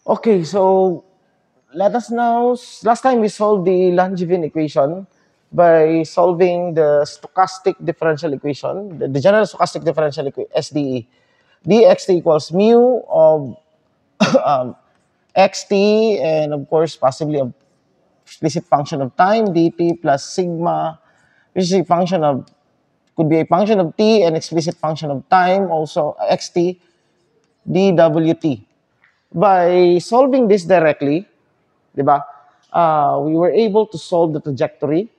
Okay, so let us now, last time we solved the Langevin equation by solving the stochastic differential equation, the general stochastic differential equation, SDE. dxt equals mu of um, xt, and of course, possibly a explicit function of time, dt plus sigma, which is a function of, could be a function of t and explicit function of time, also xt, dwt. By solving this directly, di ba? We were able to solve the trajectory,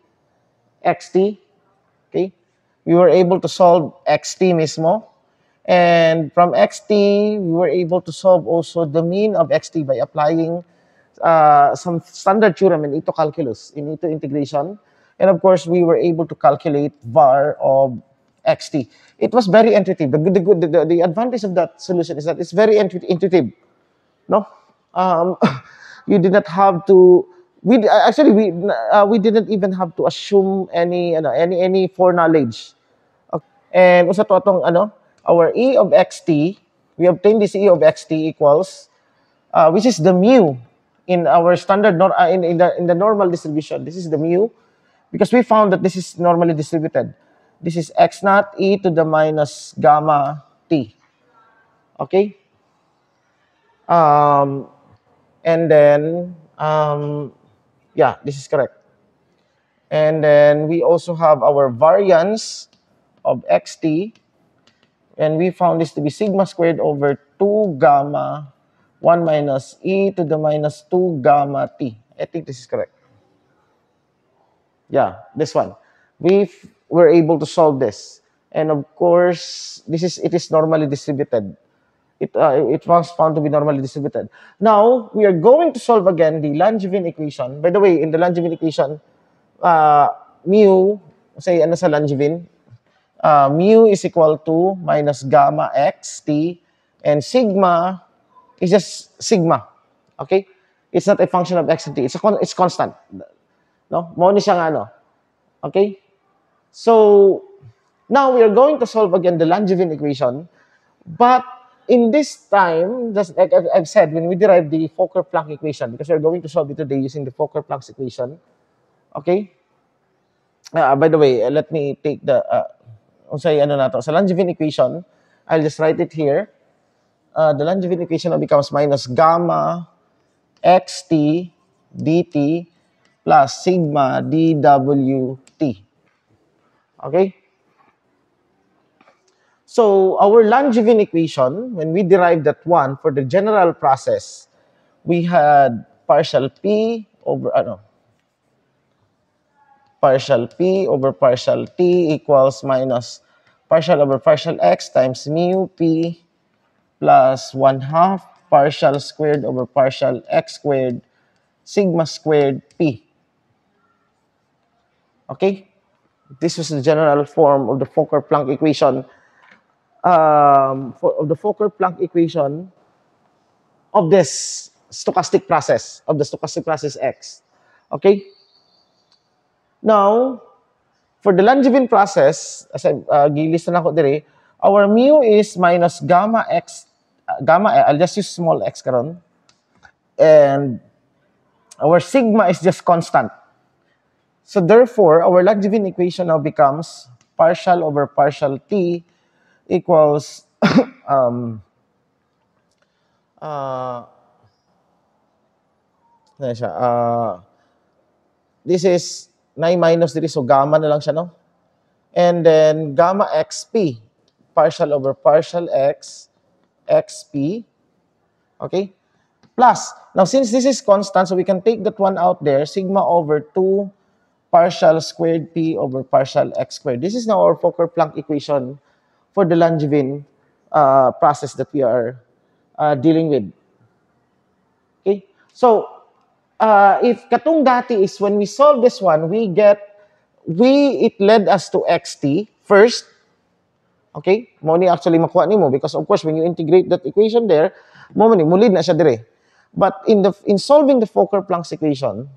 xt, okay? We were able to solve xt mismo. And from xt, we were able to solve also the mean of xt by applying some standard theorem in Ito calculus, in Ito integration. And of course, we were able to calculate var of xt. It was very intuitive. The advantage of that solution is that it's very intuitive. No, um, you did not have to. We actually we didn't even have to assume any foreknowledge. Okay. And usa to atong our e of xt. We obtained this e of xt equals which is the mu in our standard in the normal distribution. This is the mu because we found that this is normally distributed. This is x naught e to the minus gamma t. Okay. Um, and then yeah, this is correct. And then we also have our variance of xt, and we found this to be sigma squared over 2 gamma 1 minus e to the minus 2 gamma t. I think this is correct. Yeah, this one. We were able to solve this. And of course, it is normally distributed. It was found to be normally distributed. Now, we are going to solve again the Langevin equation. By the way, in the Langevin equation, mu, say ano sa Langevin, mu is equal to minus gamma x t, and sigma is just sigma. Okay? It's not a function of x and t. It's constant. No? Mo ni siya nga, ano. Okay? So, now we are going to solve again the Langevin equation, but in this time, just like I've said, when we derive the Fokker-Planck equation, because we're going to solve it today using the Fokker-Planck equation, okay? By the way, let me take the, sa Langevin equation, I'll just write it here. The Langevin equation becomes minus gamma xt dt plus sigma dwt. Okay? So our Langevin equation, when we derived that one for the general process, we had partial p over partial p over partial t equals minus partial over partial x times mu p plus 1/2 partial squared over partial x squared sigma squared p. Okay? This was the general form of the Fokker-Planck equation. Of the Fokker-Planck equation of this stochastic process, of the stochastic process X. Okay? Now, for the Langevin process, as I gilista na ko dire, our mu is minus gamma x, I'll just use small x karon. And our sigma is just constant. So therefore, our Langevin equation now becomes partial over partial t equals this is 9 minus dito, so gamma na lang siya, no? And then gamma xp, partial over partial x, xp, okay? Plus, now since this is constant, so we can take that one out there, sigma over 2 partial squared p over partial x squared. This is now our Fokker-Planck equation for the Langevin process that we are dealing with. Okay? So, if katong dati is when we solve this one, it led us to xt first. Okay? Mo ni actually makuha nimo because of course when you integrate that equation there, mo man mulid na siya dire. But in solving the Fokker-Planck equation,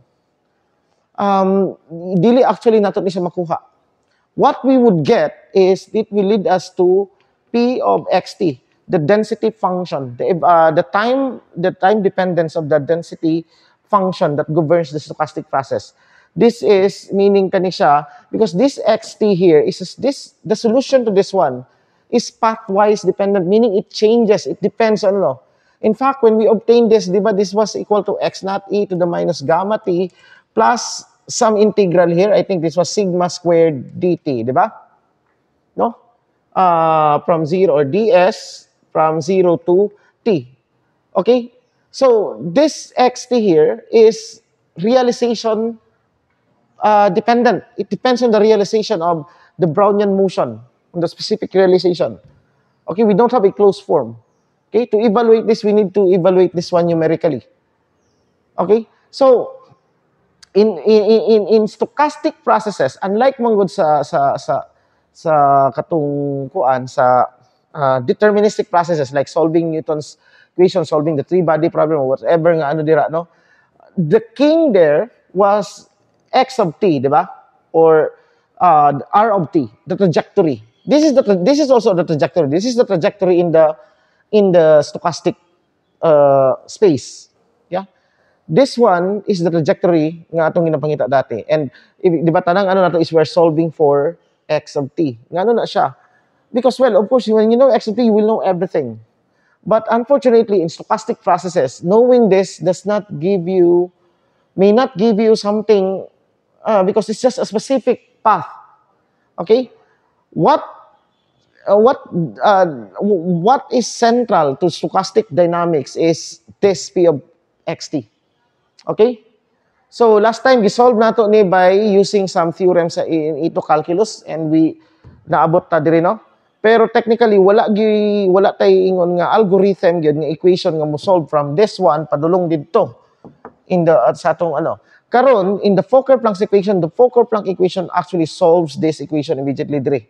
dili actually nato ni siya makuha. What we would get is it will lead us to p of xt. the density function, the time dependence of the density function that governs the stochastic process. This is meaning kani siya because this xt here is this the solution to this one is pathwise dependent, meaning it changes, it depends on no. In fact, when we obtained this, di ba, this was equal to x naught e to the minus gamma t plus some integral here. I think this was sigma squared dt, di ba? No? From 0 or ds from 0 to t. Okay? So this xt here is realization dependent. It depends on the realization of the Brownian motion, on the specific realization. Okay, we don't have a closed form. Okay, to evaluate this, we need to evaluate this one numerically. Okay, so in stochastic processes, unlike manggod sa katong kuan sa deterministic processes like solving Newton's equation, solving the three-body problem or whatever nga ano dira, no? The king there was x of t, di ba? Or r of t, the trajectory. This is also the trajectory. This is the trajectory in the stochastic space. Yeah. This one is the trajectory nga atong ginapangita dati. And di ba tanang ano nato is we're solving for x of t. Ngano na siya? Because well, of course, when you know x of t, you will know everything. But unfortunately, in stochastic processes, knowing this may not give you something because it's just a specific path. Okay, what is central to stochastic dynamics is this p of xt. Okay, so last time we solved nato ni by using some theorems in ito calculus and we naabot ta diri, no? Pero technically wala tay ingon nga algorithm gyud nga equation nga mo solve from this one padulong didto in the sa atong ano. Karon in the Fokker-Planck equation actually solves this equation immediately dire.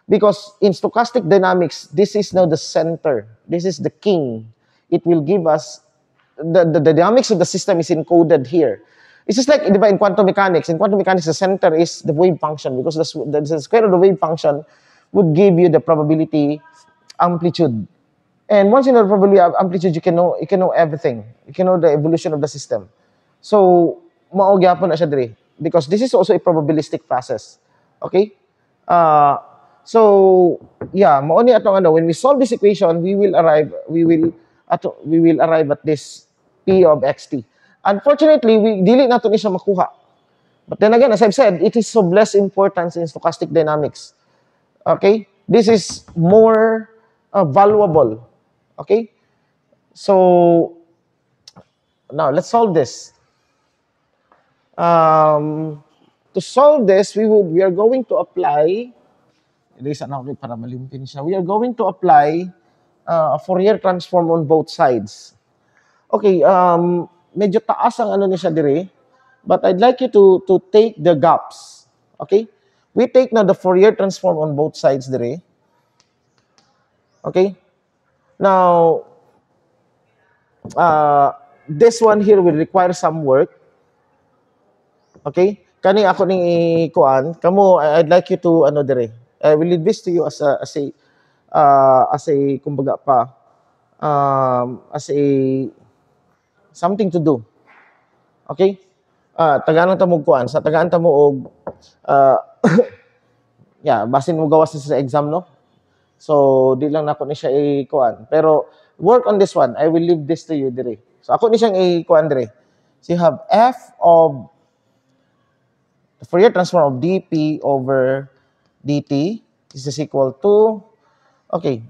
Because in stochastic dynamics, this is now the center. This is the king. It will give us the dynamics of the system is encoded here. It's just like in quantum mechanics. In quantum mechanics, the center is the wave function because the square of the wave function would give you the probability amplitude. And once you know the probability amplitude, you can know everything. You can know the evolution of the system. So mao gyapon na siya diri because this is also a probabilistic process. Okay? So yeah, mao ni atong ano, when we solve this equation, we will arrive at this p of xt. Unfortunately, we dili nato ni siya makuha. But then again, as I've said, it is of less importance in stochastic dynamics. Okay? This is more valuable. Okay? So now let's solve this. To solve this, we are going to apply. Para malimpin siya. We are going to apply a Fourier transform on both sides. Okay, medyo taas ang ano ni siya dire, but I'd like you to take the gaps. Okay? We take now the Fourier transform on both sides dire. Okay? Now, this one here will require some work. Okay? Kani ako ning ikuan, kamo I'd like you to ano dire. I will leave this to you as a kumbaga pa as a something to do. Okay? Tagaan ta mo kuan, sa tagaan ta mo og yeah, basin mo gawas sa exam, no? So, di lang nako ni siya i-kuan. Pero work on this one. I will leave this to you dire. So ako ni siyang i-kuan dire. So you have f of the Fourier transform of dp over dt is equal to, okay,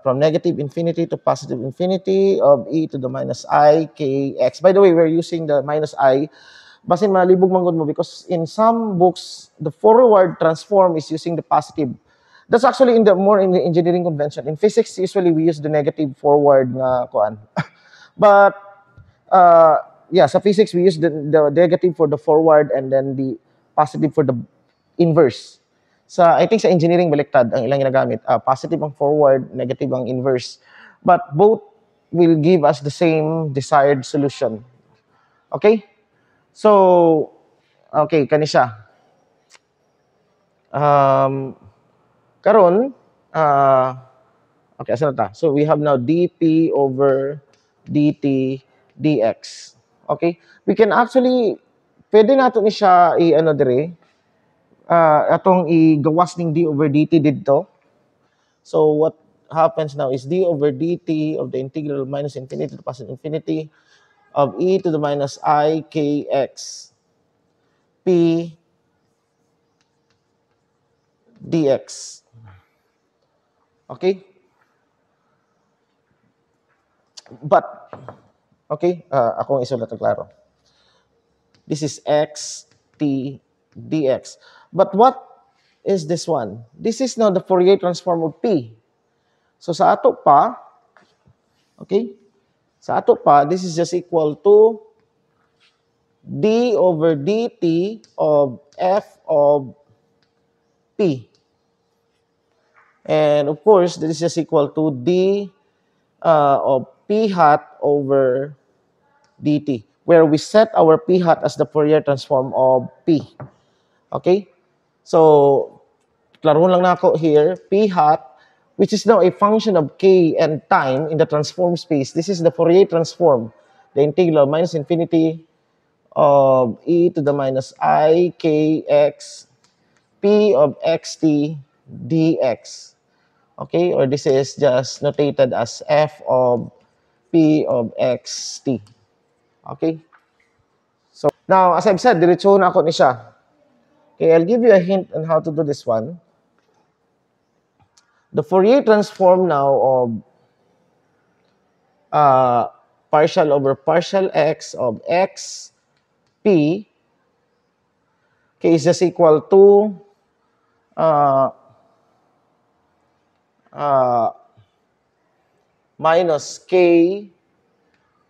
from negative infinity to positive infinity of e to the minus I kx. By the way, we're using the minus I. Basin malibog manggod mo because in some books, the forward transform is using the positive. That's actually in the engineering convention. In physics, usually we use the negative forward nga kuan. But yeah, sa physics we use the negative for the forward and then the positive for the inverse. I think sa engineering baliktad ang ilang ginagamit. Positive ang forward, negative ang inverse. But both will give us the same desired solution. Okay? So, okay, kani siya. Karon, Okay, asa na ta? So we have now dp over dt dx. Okay? We can actually, pwede nato ni siya i-ano dire, atong igawas ning d over dt dito. So what happens now is d over dt of the integral minus infinity to positive infinity of e to the minus I kx p dx. Okay? But, okay, akong isulat na klaro. This is x t dx. But what is this one? This is now the Fourier transform of p. So sa ato pa, okay, sa ato pa, this is just equal to d over dt of f of p. And of course, this is just equal to d of p hat over dt, where we set our p hat as the Fourier transform of p. Okay? So, klaroon lang na ako here, p hat, which is now a function of k and time in the transform space. This is the Fourier transform, the integral minus infinity of e to the minus I kx p of xt dx. Okay? Or this is just notated as f of p of xt. Okay? So, now, as I've said, diretso na ako ni siya. Okay, I'll give you a hint on how to do this one. The Fourier transform now of partial over partial x of x p, okay, is just equal to minus k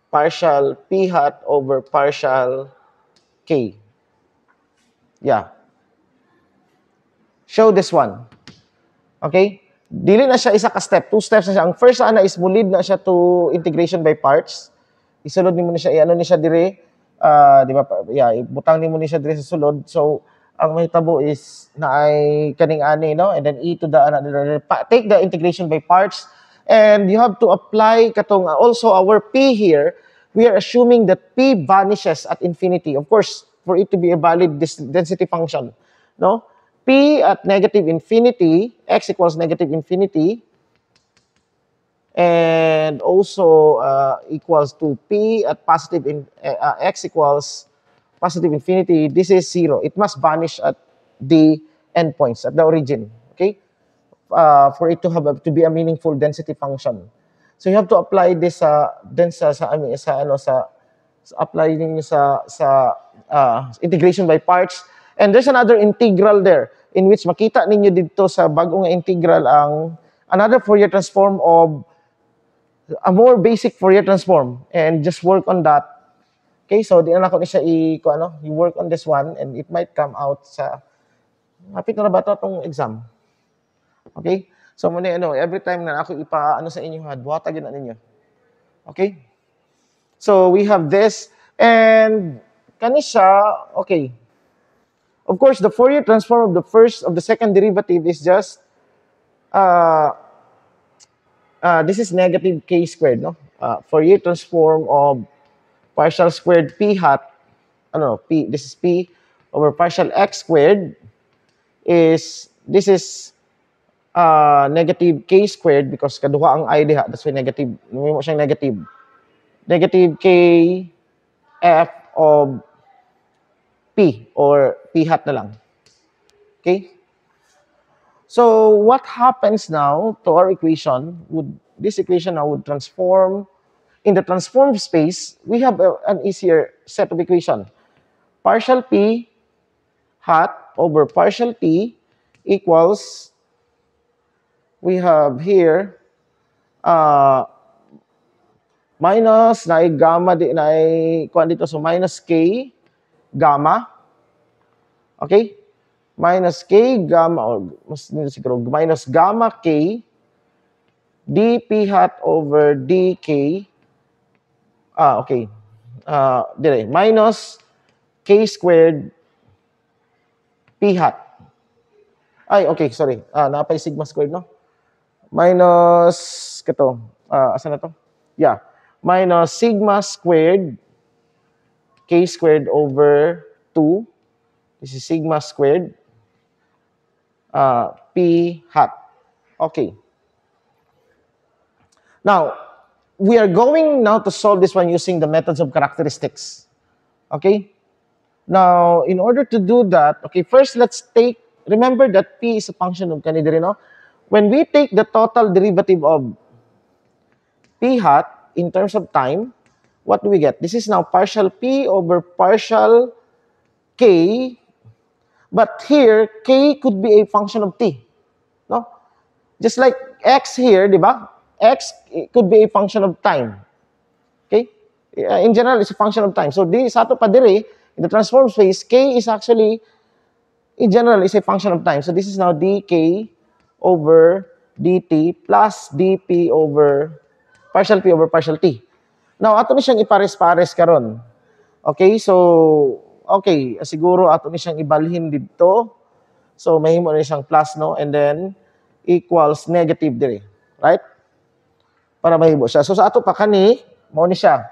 partial p hat over partial k. Yeah. Show this one. Okay? Dili na siya isa ka step, two steps na siya. Ang first ana is mulid na siya to integration by parts. Isulod nimo ni siya, ano ni siya dire, di ba? Yeah, ibutang nimo ni siya dire sa sulod. So, ang mahitabo is na ay kaning ani, no? And then e to the take the integration by parts, and you have to apply katong also our p here. We are assuming that p vanishes at infinity. Of course, for it to be a valid density function, no? P at negative infinity, x equals negative infinity, and also equals to p at positive x equals positive infinity. This is 0. It must vanish at the endpoints, at the origin. Okay, for it to have to be a meaningful density function. So you have to apply this then sa apply ninyo sa integration by parts. And there's another integral there in which makita ninyo dito sa bagong integral ang another Fourier transform of a more basic Fourier transform, and just work on that. Okay, so di na ako ni siya you work on this one and it might come out sa hapit na ba ito itong exam. Okay? So muna every time na ako sa inyo buhata gyud na ninyo. Okay? So we have this, and kani siya, okay. Of course, the Fourier transform of the second derivative is just this is negative k squared, no? Fourier transform of partial squared p hat, p, this is p over partial x squared this is negative k squared because kaduha ang I diha, that's why negative, mo siyang negative k f of p or p hat na lang. Okay? So what happens now to our equation? This equation now would transform in the transformed space. We have an easier set of equation. Partial p hat over partial t equals, we have here minus na gamma di na kuan dito, so minus k gamma. Okay? Minus k gamma, or mas siguro minus gamma k dp hat over dk. Okay. Dire minus k squared p hat. Ay, okay, sorry. Napay sigma squared, no? minus, ito, asan na to? Yeah, minus sigma squared, k squared over 2. This is sigma squared, p hat. Okay. Now, we are going now to solve this one using the methods of characteristics. Okay? Now, in order to do that, okay, first let's take, remember that p is a function of kanina, no? When we take the total derivative of p hat in terms of time, what do we get? This is now partial p over partial k, but here, k could be a function of t. No? Just like x here, di ba? X could be a function of time. Okay? In general, it's a function of time. So, di sa ato pa dire, in the transform space, k is actually, in general, is a function of time. So, this is now dk over dt plus dp over partial p over partial t. Now, ato ni siyang ipares-pares karon. Okay? So, okay, siguro ato ni siyang ibalhin dito. So, mahimo na siyang plus, no? And then, equals negative dire. Right? Para mahimo siya. So, sa ato pa, kani, mao ni siya.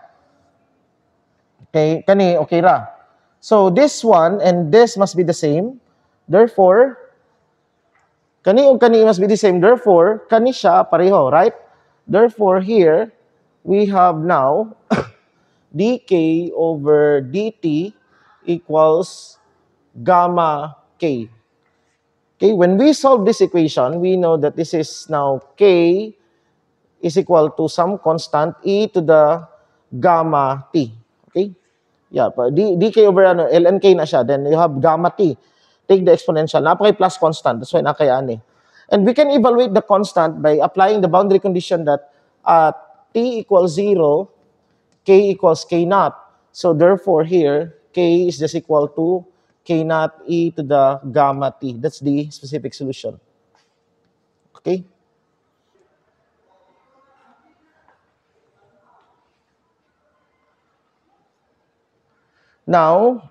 Okay, kani, okay ra. So, this one and this must be the same. Therefore, kani o kani must be the same. Therefore, kani siya pareho, right? Therefore, here, we have now dk over dt equals gamma k. Okay, when we solve this equation, we know that this is now k is equal to some constant e to the gamma t. Okay? Yeah, dk over ln k na siya. Then you have gamma t. Take the exponential. Napakay plus constant. That's why nakayaan eh. And we can evaluate the constant by applying the boundary condition that t equals 0, k equals k naught. So therefore here, k is just equal to k naught e to the gamma t. That's the specific solution. Okay? Now,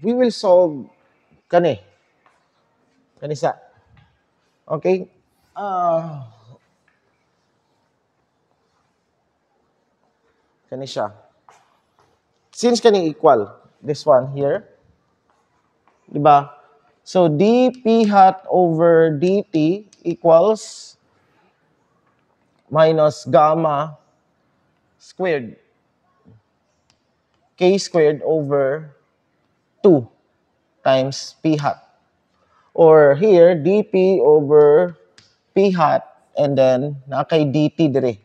we will solve kanisa. Okay? Kanisha. Since kani equal, this one here, diba? So, dp hat over dt equals minus gamma squared k squared over 2 times p hat. Or here, dp over p hat and then nakay dt dire.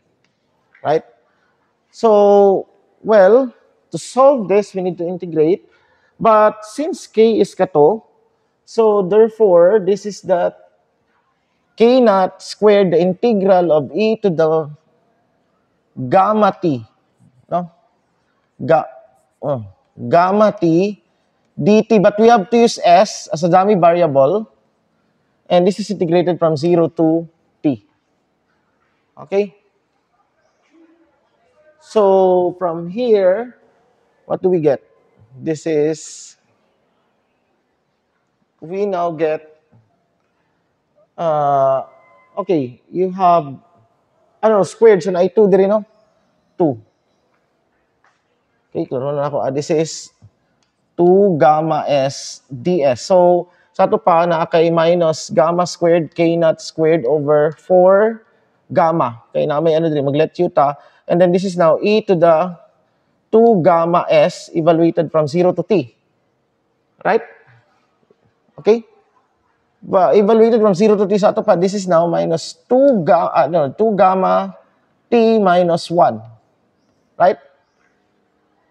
Right? So, well, to solve this, we need to integrate. But since k is kato, so therefore, this is the k naught squared, the integral of e to the gamma t. No? Gamma t dt, but we have to use s as a dummy variable. And this is integrated from 0 to t. Okay? So, from here, what do we get? This is, we now get, okay, you have, squared, so na 2 din, no? 2. Okay, klaro na ako. This is 2 gamma s ds. So, sa ito pa, nakakay minus gamma squared k naught squared over 4 gamma. Okay, na may maglet yuta. And then this is now e to the 2 gamma s evaluated from 0 to t. Right? Okay? But evaluated from 0 to t sa ito pa, this is now minus 2 gamma t minus 1. Right?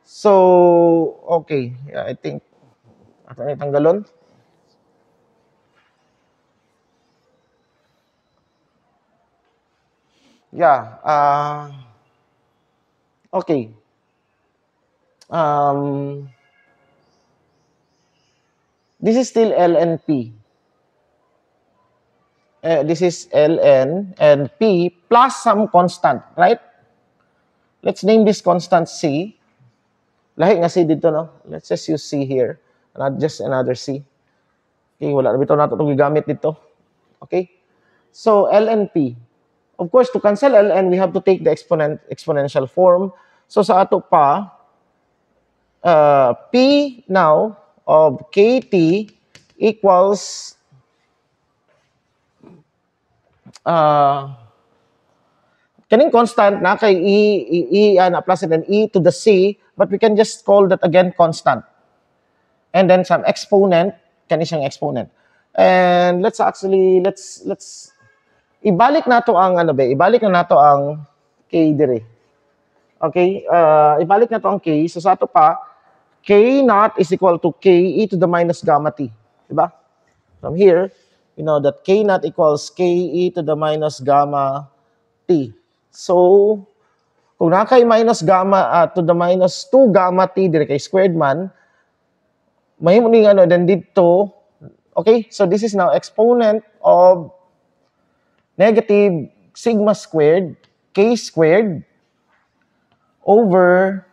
So, okay. Yeah, I think, ato na itanggalon. Yeah. Okay. This is still ln p. This is ln and p plus some constant, right? Let's name this constant c. Lahi nga c dito, no? Let's just use c here. Not just another c. Okay, wala na bitaw nato itong gigamit dito. Okay? So, ln P. Of course, to cancel ln, we have to take the exponential form. So, sa ato pa, P now of kt equals kaning constant na kay na plus and then e to the c, but we can just call that again constant. And then some exponent, kani siyang exponent. And let's ibalik nato ang ibalik na nato ang k dire. Okay? Ibalik nato ang k. So sa ato pa, k naught is equal to k e to the minus gamma t. Diba? From here, you know that k naught equals k e to the minus gamma t. So, kung nakay minus gamma to the minus 2 gamma t dire kay squared man, mahimo ni then dito, okay? So this is now exponent of negative sigma squared k squared over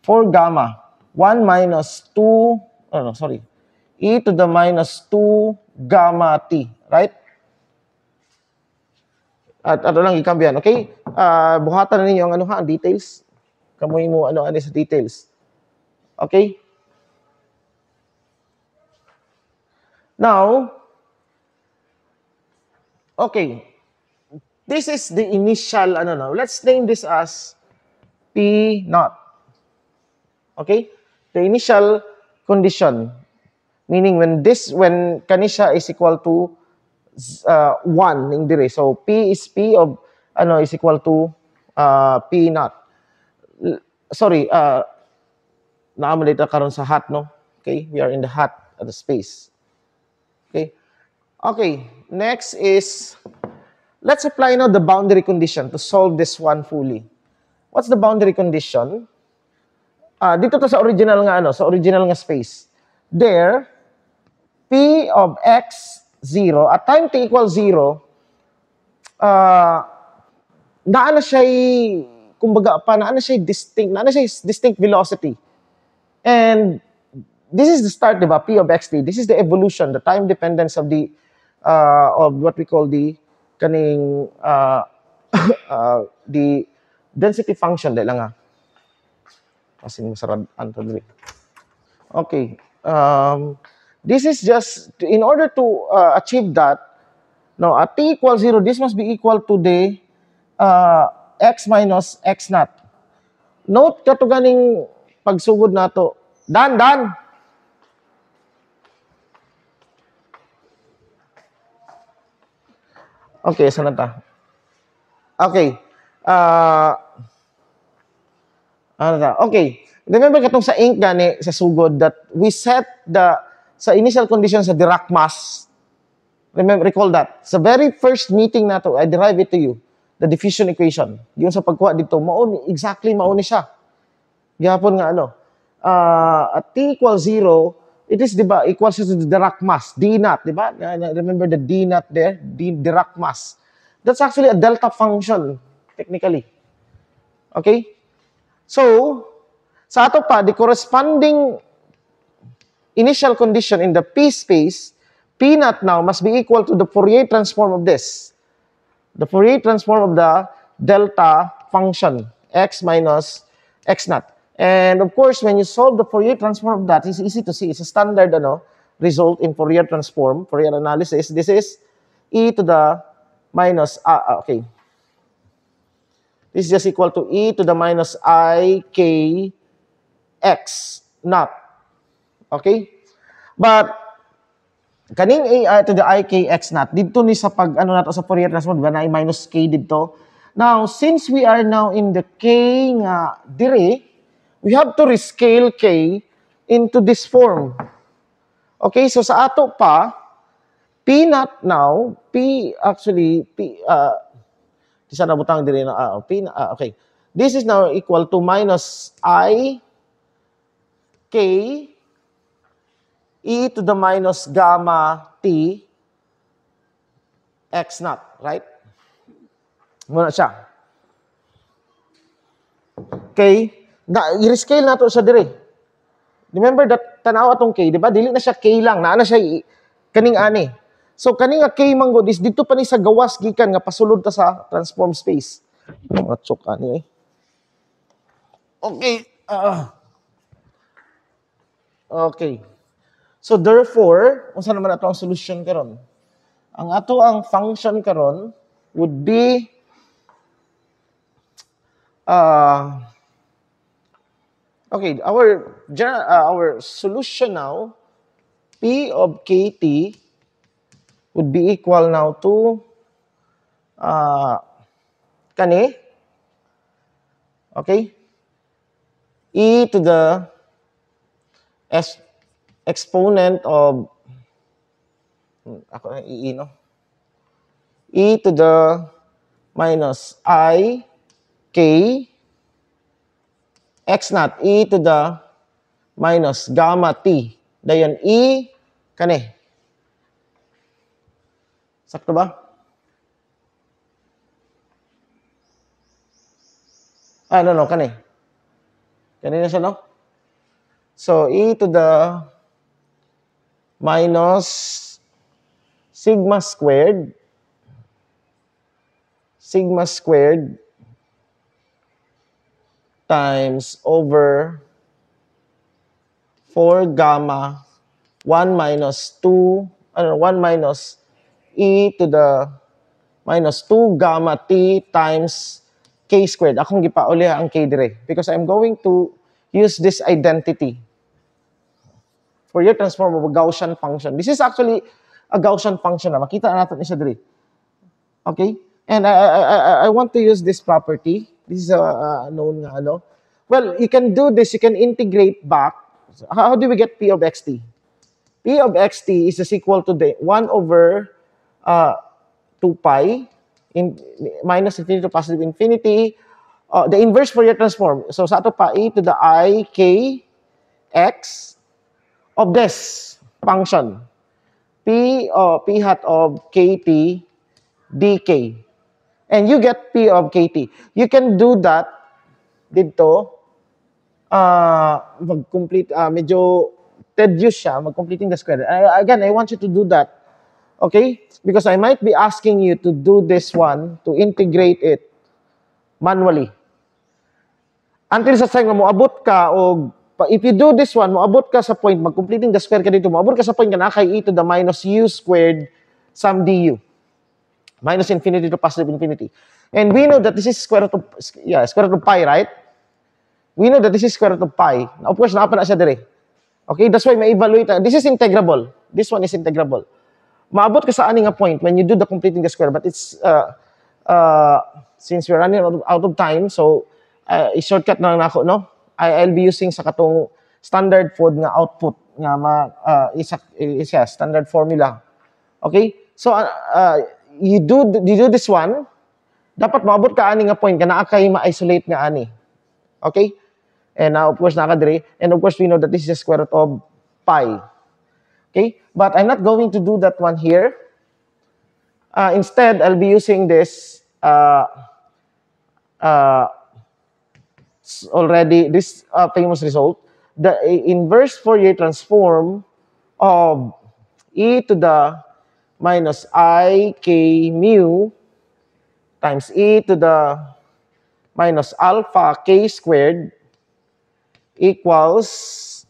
4 gamma 1 minus 2 e to the minus 2 gamma t, right? At ato lang ikambyan, okay? Buhatan na ninyo ang ang details. Kamuhin mo ano sa details. Okay? Now, okay. This is the initial let's name this as P naught. Okay? The initial condition, meaning when kanisha is equal to 1 ning dire. So P is P of is equal to P naught. Sorry, naamo dito karon sa hat, no? Okay? We are in the hat of the space. Okay? Okay, next is let's apply now the boundary condition to solve this one fully. What's the boundary condition? Dito to sa original nga space. There P of x 0 at time t equals 0, naa na siya distinct velocity. And this is the start, diba? P of xt. This is the evolution, the time dependence of the of what we call the kaning the density function dahil nga. Kasi masarad anto diri. Okay. This is just, in order to achieve that, no, at t equals 0, this must be equal to the x minus x naught. Note kato ganing pagsugod nato. Dan. Okay, saan ta? Okay. Okay. Remember katong sa ink gani sa sugod that we set sa initial condition sa Dirac mass. Recall that. Sa very first meeting nato, I derive it to you. The diffusion equation. Yung sa pagkuha dito, exactly mauni siya. Gihapon nga at t equals 0, it is, diba, equals to the Dirac mass. D naught, diba? Remember the D naught there? Dirac mass. That's actually a delta function, technically. Okay? So, sa ato pa, the corresponding initial condition in the P space, P naught now must be equal to the Fourier transform of this. The Fourier transform of the delta function, x minus x naught. And of course, when you solve the Fourier transform of that, it's easy to see. It's a standard result in Fourier transform, Fourier analysis. This is e to the minus, okay. This is just equal to e to the minus I k x naught. Okay? But kaning a to the I k x naught dito ni sa pag nato sa Fourier transform diba na minus k dito. Now, since we are now in the k nga dire, we have to rescale k into this form. Okay, so sa ato pa P naught now, isa na butang dire na okay. This is now equal to minus I k e to the minus gamma t x naught, right? Muna siya. Okay? I-rescale nato siya dire. Remember that tanaw atong k, di ba? Dili na siya k lang, naa na siya Kaning ani. So kani nga K manggod is dito pa ni sa gawas gikan nga pasulod ta sa transform space. Mga chok ani eh. Okay. Okay. So therefore, unsa naman ato ang solution karon? Ang ato ang function karon would be okay, our solution now, P of KT would be equal now to kani, okay, e to the exponent of ako na e no, e to the minus I k x naught e to the minus gamma t. Dayon e kani. Sakto ba? No, kani. Kani na siya, no? So, e to the minus sigma squared times over 4 gamma 1 minus 2, 1 minus e to the minus 2 gamma t times k squared. Akong gipauli ang k dire because I'm going to use this identity Fourier transform of a Gaussian function. This is actually a Gaussian function. Makita na natin siya dire. Okay? And I want to use this property. This is a known nga ano. Well, you can do this. You can integrate back. How do we get P of xt? P of xt is equal to the 1 over 2 pi in minus infinity to positive infinity. The inverse Fourier transform. So sa ato pa, e to the I k x of this function. P hat of kt dk. And you get P of kt. You can do that dito. Mag-complete, medyo tedious siya, mag-completing the square. Again, I want you to do that. Okay? Because I might be asking you to do this one, to integrate it manually. Until sa time nga moabot ka, o if you do this one, moabot ka sa point, mag-completing the square ka dito, moabot ka sa point ka na kay e to the minus u squared sum du. Minus infinity to positive infinity. And we know that this is square root of pi, right? We know that this is square root of pi. Of course, naapa na siya dire. Okay, that's why may evaluate. This is integrable. This one is integrable. Maabot ka sa ani nga point when you do the completing the square, but it's since we're running out of time, so i-shortcut na lang nako, no? I'll be using sa katong standard food nga output nga isa standard formula. Okay? So you do this one, dapat maabot ka ani nga point kana kay ma-isolate nga ani. Okay? And now, of course, nakadre. And of course, we know that this is the square root of pi. Okay? But I'm not going to do that one here. Instead, I'll be using this this famous result. The inverse Fourier transform of e to the minus I k mu times e to the minus alpha k squared equals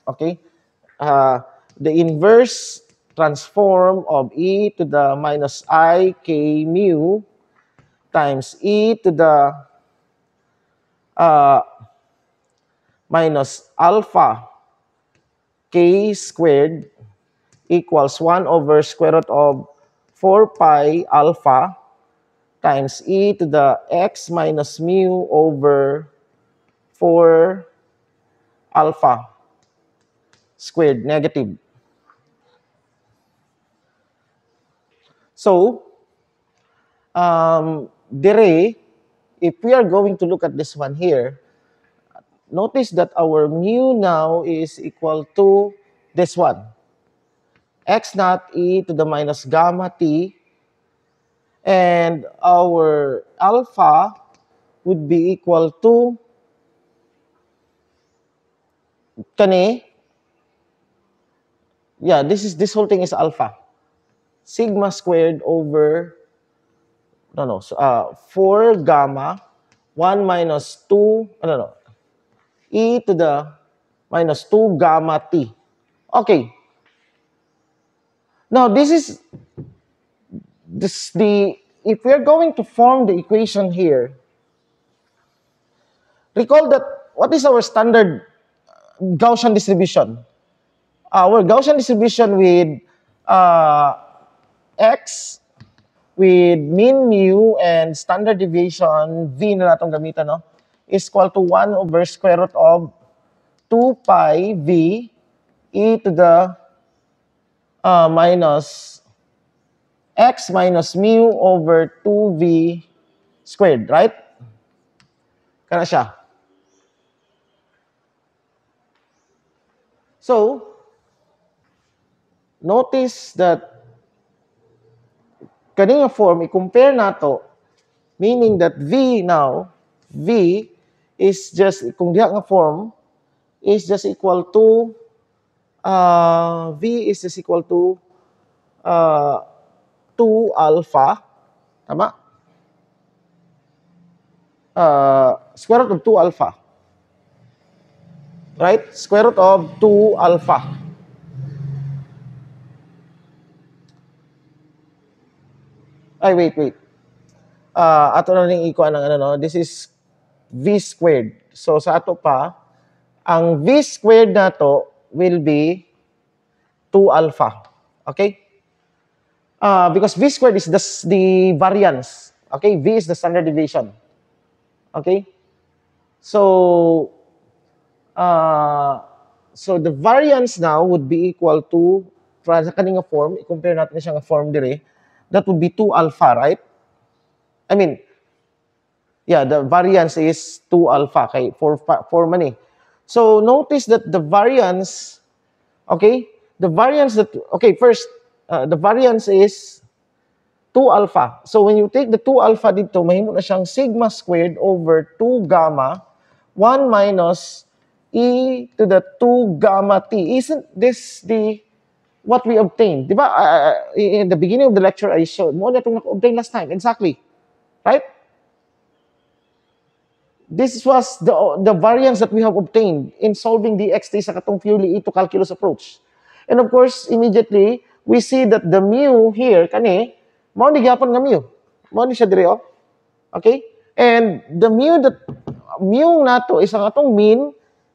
okay, the inverse transform of e to the minus I k mu times e to the minus alpha k squared equals 1 over square root of 4 pi alpha times e to the x minus mu over 4 alpha squared negative. So, dire, if we are going to look at this one here, notice that our mu now is equal to this one. X naught e to the minus gamma t, and our alpha would be equal to kani, yeah, this whole thing is alpha. Sigma squared over, no, so, 4 gamma, 1 minus 2, e to the minus 2 gamma t. Okay. Now, if we're going to form the equation here, recall that what is our standard Gaussian distribution? Our Gaussian distribution with x, with mean mu and standard deviation v na natong gamitan, no, is equal to 1 over square root of 2 pi v e to the minus x minus mu over 2v squared, right? Kana siya. So, notice that kaning form, i-compare nato, meaning that v now, v is just, kung diha nga form, is just equal to, v is just equal to 2 alpha, tama? Square root of 2 alpha. Right? Square root of 2 alpha. Ay, wait. Ato na rin ikuha ng no? This is v squared. So, sa ato pa, ang v squared na to will be 2 alpha. Okay? Because v squared is the variance. Okay? V is the standard deviation. Okay? So the variance now would be equal to, sa kaning form, i-compare natin siya nga form dire, that would be 2 alpha, right? I mean, yeah, the variance is 2 alpha, okay, for man eh. So, notice that the variance, okay, the variance is 2 alpha. So, when you take the 2 alpha dito, mahimo na siyang sigma squared over 2 gamma, 1 minus e to the 2 gamma t. Isn't this what we obtained? Diba? In the beginning of the lecture, I showed mo na itong naka-obtain last time. Exactly. Right? This was the variance that we have obtained in solving the xt sa katong purely ito calculus approach. And of course, immediately, we see that the mu here, kani, mao ni gyapon nga mu. Mao ni siya dire, oh. Okay? And the mu nato is ang atong mean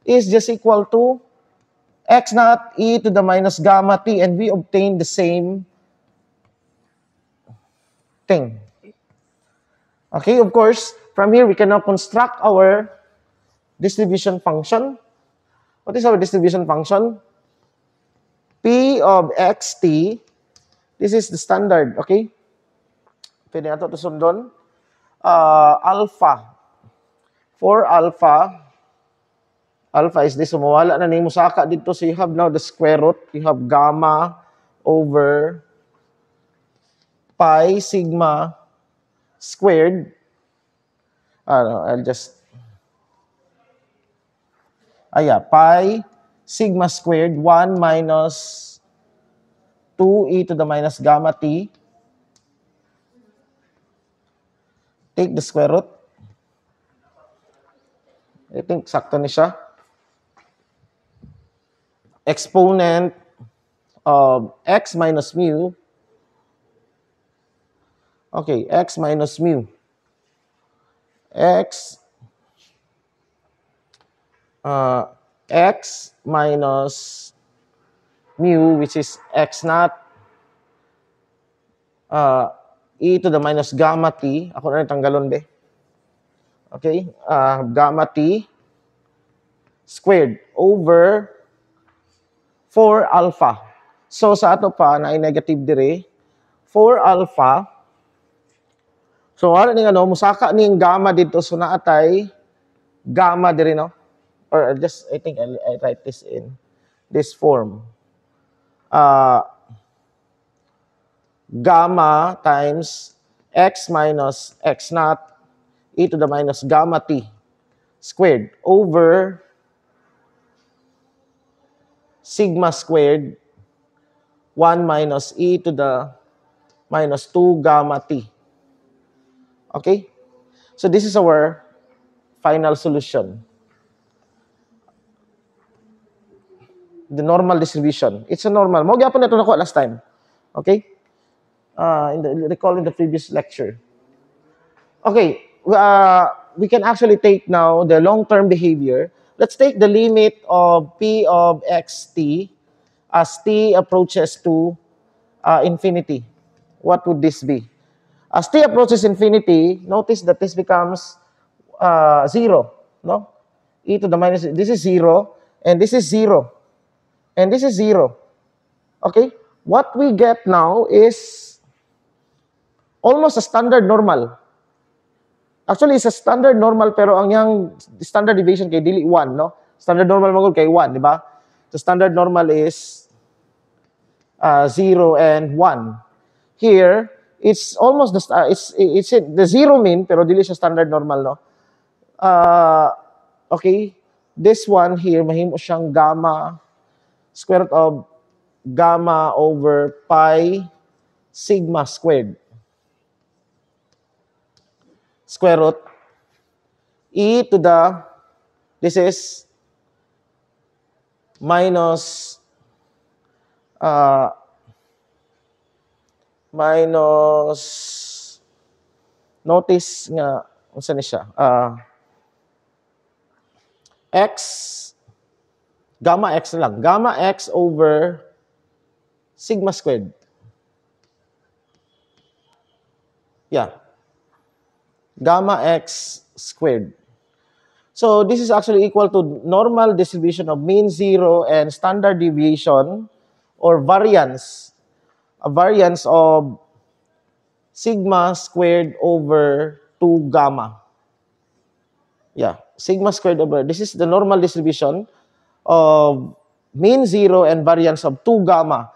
is just equal to x naught e to the minus gamma t, and we obtain the same thing. Okay, of course, from here we can now construct our distribution function. What is our distribution function? P of xt, this is the standard, okay? Pwede nato ito sundon. Alpha. For alpha is this. So, mawala na ni musaka dito. So, you have now the square root. You have gamma over pi sigma squared. I'll just... pi sigma squared 1 minus 2 e to the minus gamma t. Take the square root. I think sakto ni siya. Exponent of x minus mu. Okay, x minus mu. X minus mu, which is x naught e to the minus gamma t. Ako na tanggalon be. Okay, gamma t squared over 4 alpha. So, sa ato pa, na negative dire, 4 alpha. So, ano ni musaka ni gamma dito, so naatay gamma dire, no? Or just, I think I write this in this form. Gamma times x minus x naught e to the minus gamma t squared over sigma squared 1 minus e to the minus 2 gamma t. Okay? So this is our final solution. The normal distribution. It's a normal. Mo gyapon nato nako last time. Okay? Recall in the previous lecture. Okay, we can actually take now the long-term behavior. Let's take the limit of p of xt as t approaches to infinity. What would this be? As t approaches infinity, notice that this becomes 0. No? E to the minus, this is 0, and this is 0, and this is 0. Okay? What we get now is almost a standard normal. Actually, it's a standard normal, pero ang yang standard deviation kay dili 1, no? Standard normal magod kay 1, di ba? The standard normal is 0 and 1. Here, it's almost the it's the 0 mean, pero dili siya standard normal, no? Okay, this one here, mahimo siyang gamma, square root of gamma over pi sigma squared. Square root e to the, this is minus notice nga unsa ni siya x gamma x na lang, gamma x over sigma squared. Yeah, gamma x squared. So this is actually equal to normal distribution of mean, zero, and standard deviation or variance. A variance of sigma squared over 2 gamma. Yeah, sigma squared over, this is the normal distribution of mean, zero, and variance of 2 gamma.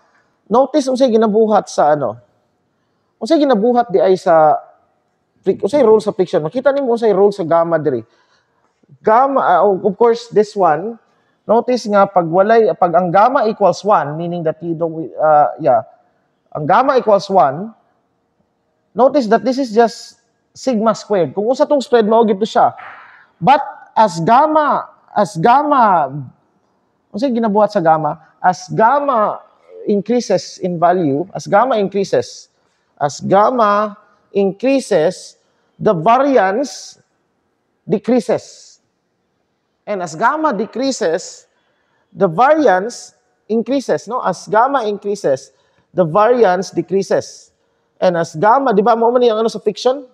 Notice unsay ginabuhat sa ano? Unsay ginabuhat di ay sa unsay rule sa friction. Makita nimo unsay rule sa gamma diri. Gamma, of course, this one, notice nga pag ang gamma equals 1, meaning that you don't, ang gamma equals 1, notice that this is just sigma squared. Kung usa tong spread, mao gito siya. But as gamma, unsay ginabuhat sa gamma? As gamma increases in value, as gamma increases, the variance decreases. And as gamma decreases, the variance increases, no? As gamma increases, the variance decreases. And as gamma, di ba mo man yung ano sa friction?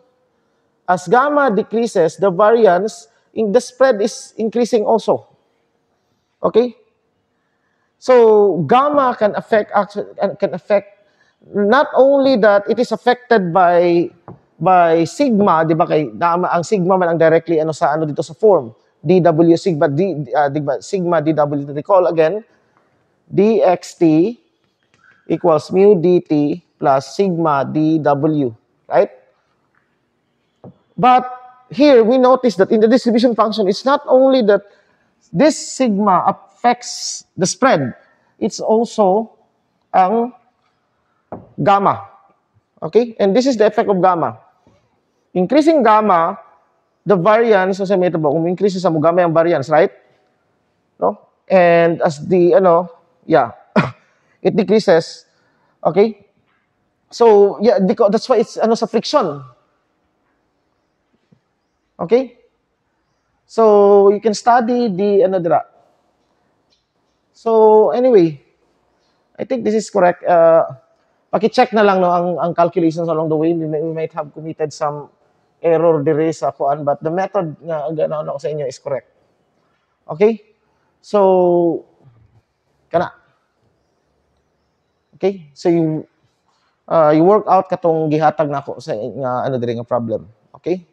As gamma decreases, the variance in the spread is increasing also. Okay? So gamma can affect not only that it is affected by sigma, di ba kay ang sigma man ang directly ano sa ano dito sa form dw sigma sigma dw. Recall again, dxt equals mu dt plus sigma dw, right? But here we notice that in the distribution function, it's not only that this sigma affects the spread, it's also ang gamma. Okay? And this is the effect of gamma. Increasing gamma, the variance, sa may tabo, kung increases sa gamma yung variance, right? No? And as the, it decreases. Okay? So, yeah, because that's why it's, sa friction. Okay? So, you can study the, So, anyway, I think this is correct. Paki-check na lang, no, ang calculations along the way. We might have committed some error dire sa kuan, but the method nga ganaon ko sa inyo is correct. Okay? So, kana. Okay? So, you work out katong gihatag nako sa nga dire nga problem. Okay?